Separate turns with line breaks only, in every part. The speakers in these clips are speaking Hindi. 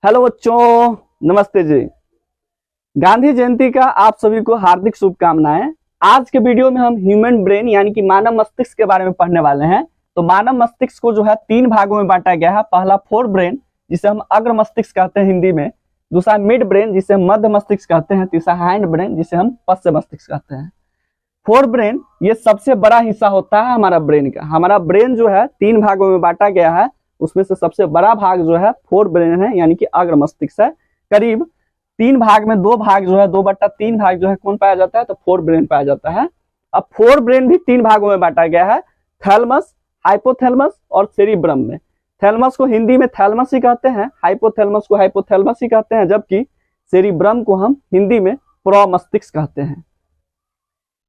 हेलो बच्चों, नमस्ते जी। गांधी जयंती का आप सभी को हार्दिक शुभकामनाएं। आज के वीडियो में हम ह्यूमन ब्रेन यानी कि मानव मस्तिष्क के बारे में पढ़ने वाले हैं। तो मानव मस्तिष्क को जो है 3 भागों में बांटा गया है। पहला फोर ब्रेन जिसे हम अग्र मस्तिष्क कहते हैं हिंदी में, दूसरा मिड ब्रेन जिसे हम मध्य मस्तिष्क कहते हैं, तीसरा हैंड ब्रेन जिसे हम पश्च मस्तिष्क कहते हैं। फोर ब्रेन ये सबसे बड़ा हिस्सा होता है हमारा ब्रेन का। हमारा ब्रेन जो है 3 भागों में बांटा गया है, उसमें से सबसे बड़ा भाग जो है फोर ब्रेन है यानी कि अग्र मस्तिष्क है। करीब 3 भाग में 2 भाग जो है 2/3 भाग जो है कौन पाया जाता है, तो फोर ब्रेन पाया जाता है। अब फोर ब्रेन भी 3 भागों में बांटा गया है, थैलमस, हाइपोथैलेमस और सेरिब्रम में। थैलमस को हिंदी में थैलमस ही कहते हैं, हाइपोथैलेमस को हाइपोथैलेमस ही कहते हैं, जबकि सेरिब्रम को हम हिंदी में प्रमस्तिष्क कहते हैं।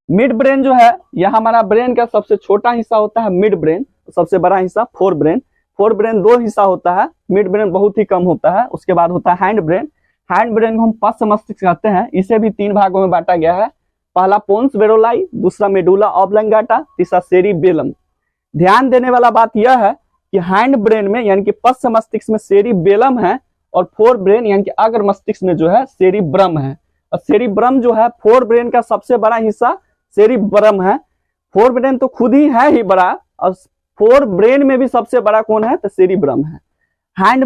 मिड ब्रेन जो है यह हमारा ब्रेन का सबसे छोटा हिस्सा होता है मिड ब्रेन, सबसे बड़ा हिस्सा फोर ब्रेन। फोर ब्रेन 2 हिस्सा होता है, मिड ब्रेन बहुत ही कम होता है। उसके बाद होता है हैंड ब्रेन। हैंड ब्रेन को हम पश्च मस्तिष्क कहते हैं। इसे भी 3 भागों में बांटा गया है, पहला पोन्स वेरोलाई, दूसरा मेडुला ऑब्लंगाटा, तीसरा सेरिबेलम। ध्यान देने वाला बात यह है कि हैंड ब्रेन में यानी कि पश्च मस्तिष्क में सेरिबेलम है और फोर ब्रेन यानी कि अग्र मस्तिष्क में जो है सेरिब्रम है। और सेरिब्रम जो है फोर ब्रेन का सबसे बड़ा हिस्सा सेरिब्रम है। फोर ब्रेन तो खुद ही है ही बड़ा, और फोर ब्रेन में भी सबसे बड़ा कौन है, तो सेरिब्रम है। हैंड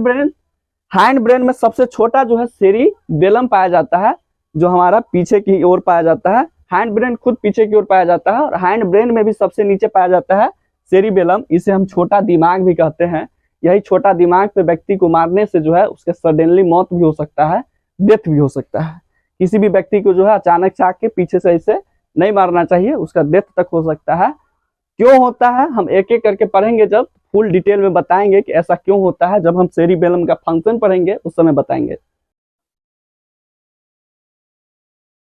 ब्रेन में सबसे छोटा जो है सेरिबेलम पाया जाता है, जो हमारा पीछे की ओर पाया जाता है। हैंड ब्रेन खुद पीछे की ओर पाया जाता है, और हैंड ब्रेन में भी सबसे नीचे पाया जाता है सेरिबेलम। इसे हम छोटा दिमाग भी कहते हैं। यही छोटा दिमाग पे व्यक्ति को मारने से जो है उसके सडनली मौत भी हो सकता है, डेथ भी हो सकता है। किसी भी व्यक्ति को जो है अचानक से आके पीछे से ऐसे नहीं मारना चाहिए, उसका डेथ तक हो सकता है। क्यों होता है हम एक एक करके पढ़ेंगे, जब फुल डिटेल में बताएंगे कि ऐसा क्यों होता है। जब हम सेरिबेलम का फंक्शन पढ़ेंगे उस समय बताएंगे।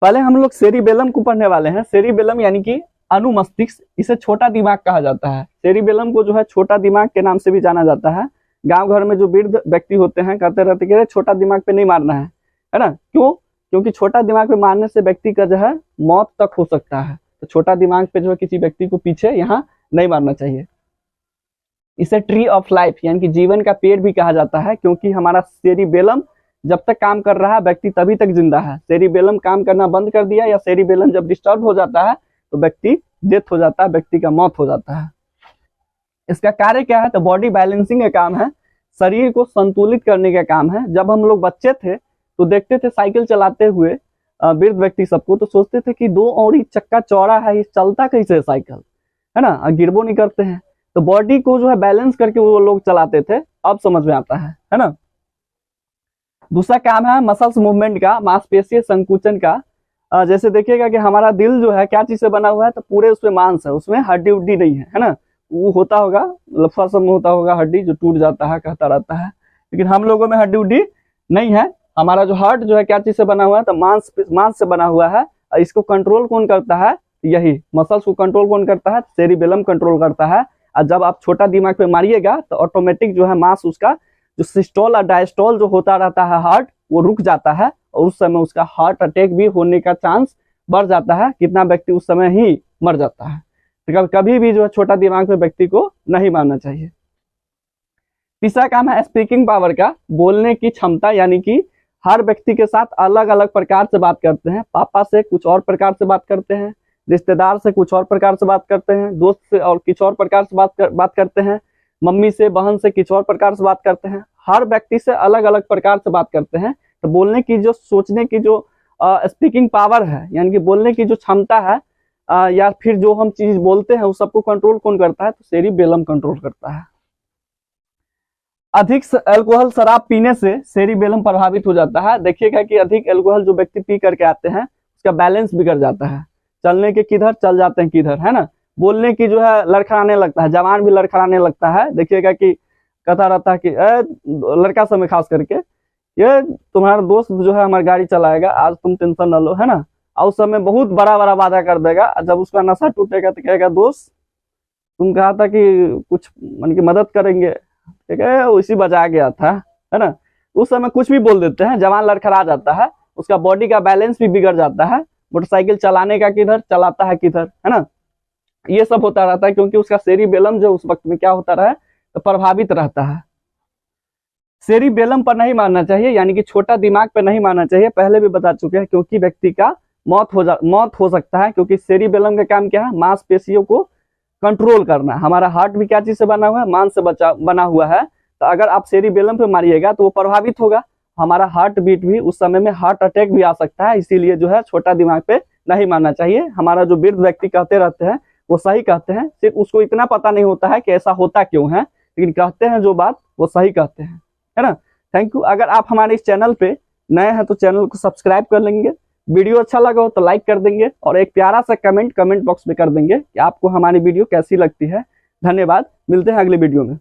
पहले हम लोग सेरिबेलम को पढ़ने वाले हैं। सेरिबेलम यानी कि अनुमस्तिष्क, इसे छोटा दिमाग कहा जाता है। सेरिबेलम को जो है छोटा दिमाग के नाम से भी जाना जाता है। गांव घर में जो वृद्ध व्यक्ति होते हैं कहते रहते कि छोटा दिमाग पे नहीं मारना है ना। क्यों? क्योंकि छोटा दिमाग पे मारने से व्यक्ति का जो है मौत तक हो सकता है। तो छोटा दिमाग पे जो है किसी व्यक्ति को पीछे यहाँ नहीं मारना चाहिए। इसे ट्री ऑफ लाइफ यानी कि जीवन का पेड़ भी कहा जाता है, क्योंकि हमारा सेरिबेलम जब तक काम कर रहा है व्यक्ति तभी तक जिंदा है। सेरिबेलम काम करना बंद कर दिया या सेरिबेलम जब डिस्टर्ब हो जाता है तो व्यक्ति डेथ हो जाता है, व्यक्ति का मौत हो जाता है। इसका कार्य क्या है, तो बॉडी बैलेंसिंग का काम है, शरीर को संतुलित करने का काम है। जब हम लोग बच्चे थे तो देखते थे साइकिल चलाते हुए वृद्ध व्यक्ति सबको, तो सोचते थे कि 2 और ही चक्का चौड़ा है, ये चलता कैसे साइकिल, है ना, गिरबो नहीं करते हैं। तो बॉडी को जो है बैलेंस करके वो लोग चलाते थे, अब समझ में आता है ना। दूसरा काम है मसल्स मूवमेंट का, मांसपेशीय संकुचन का। जैसे देखिएगा कि हमारा दिल जो है क्या चीज से बना हुआ है, तो पूरे उसमें मांस है, उसमें हड्डी उड्डी नहीं है ना। वो होता होगा लफा सब में होता होगा हड्डी जो टूट जाता है, कहता रहता है, लेकिन हम लोगों में हड्डी उड्डी नहीं है। हमारा जो हार्ट जो है क्या चीज से बना हुआ है, तो मांस से बना हुआ है। इसको कंट्रोल कौन करता है, यही मसल्स को कंट्रोल कौन करता है, सेरिबेलम कंट्रोल करता है। और जब आप छोटा दिमाग पे मारिएगा तो ऑटोमेटिक जो है मांस उसका जो सिस्टोल और डायस्टोल जो होता रहता है हार्ट, वो रुक जाता है, और उस समय उसका हार्ट अटैक भी होने का चांस बढ़ जाता है। कितना व्यक्ति उस समय ही मर जाता है। तो कभी भी जो है छोटा दिमाग पे व्यक्ति को नहीं मारना चाहिए। तीसरा काम है स्पीकिंग पावर का, बोलने की क्षमता, यानी कि हर व्यक्ति के साथ अलग अलग प्रकार से बात करते हैं। पापा से कुछ और प्रकार से बात करते हैं, रिश्तेदार से कुछ और प्रकार से बात करते हैं, दोस्त से और कुछ और प्रकार से बात करते हैं, मम्मी से बहन से कुछ और प्रकार से बात करते हैं। हर व्यक्ति से अलग अलग प्रकार से बात करते हैं। तो बोलने की जो सोचने की जो स्पीकिंग पावर है, यानी कि बोलने की जो क्षमता है, या फिर जो हम चीज बोलते हैं उस सबको कंट्रोल कौन करता है, तो सेरिबेलम कंट्रोल करता है। अधिक अल्कोहल शराब पीने से सेरिबेलम प्रभावित हो जाता है। देखिएगा कि अधिक अल्कोहल जो व्यक्ति पी करके आते हैं उसका बैलेंस बिगड़ जाता है, चलने के किधर चल जाते हैं किधर, है ना। बोलने की जो है लड़खड़ाने लगता है, जवान भी लड़खड़ाने लगता है। देखिएगा कि कहता रहता है कि लड़का समय खास करके, ये तुम्हारा दोस्त जो है हमारी गाड़ी चलाएगा, आज तुम टेंशन न लो, है ना। और उस समय बहुत बड़ा बड़ा वादा कर देगा। जब उसका नशा टूटेगा तो कहेगा दोस्त तुम कहा था कि कुछ मन की मदद करेंगे, ठीक है, उसी बजा गया था, है ना। उस समय कुछ भी बोल देते हैं, जवान लड़खड़ा जाता है, उसका बॉडी का बैलेंस भी बिगड़ जाता है। मोटरसाइकिल चलाने का किधर चलाता है किधर, है ना। ये सब होता रहता है क्योंकि उसका सेरिबेलम जो उस वक्त में क्या होता रहा है, तो प्रभावित रहता है। सेरिबेलम पर नहीं मारना चाहिए, यानी कि छोटा दिमाग पर नहीं मारना चाहिए, पहले भी बता चुके हैं, क्योंकि व्यक्ति का मौत हो सकता है। क्योंकि सेरिबेलम का काम क्या है, मांसपेशियों को कंट्रोल करना है। हमारा हार्ट भी क्या चीज से बना हुआ है, मांस से बना हुआ है। तो अगर आप सेरिबेलम पे मारिएगा तो वो प्रभावित होगा, हमारा हार्ट बीट भी उस समय में हार्ट अटैक भी आ सकता है। इसीलिए जो है छोटा दिमाग पे नहीं मारना चाहिए। हमारा जो वृद्ध व्यक्ति कहते रहते हैं वो सही कहते हैं, सिर्फ उसको इतना पता नहीं होता है कि ऐसा होता क्यों है, लेकिन कहते हैं जो बात वो सही कहते हैं, है ना। Thank you. अगर आप हमारे इस चैनल पे नए हैं तो चैनल को सब्सक्राइब कर लेंगे, वीडियो अच्छा लगा हो तो लाइक कर देंगे, और एक प्यारा सा कमेंट बॉक्स में कर देंगे कि आपको हमारी वीडियो कैसी लगती है। धन्यवाद, मिलते हैं अगले वीडियो में।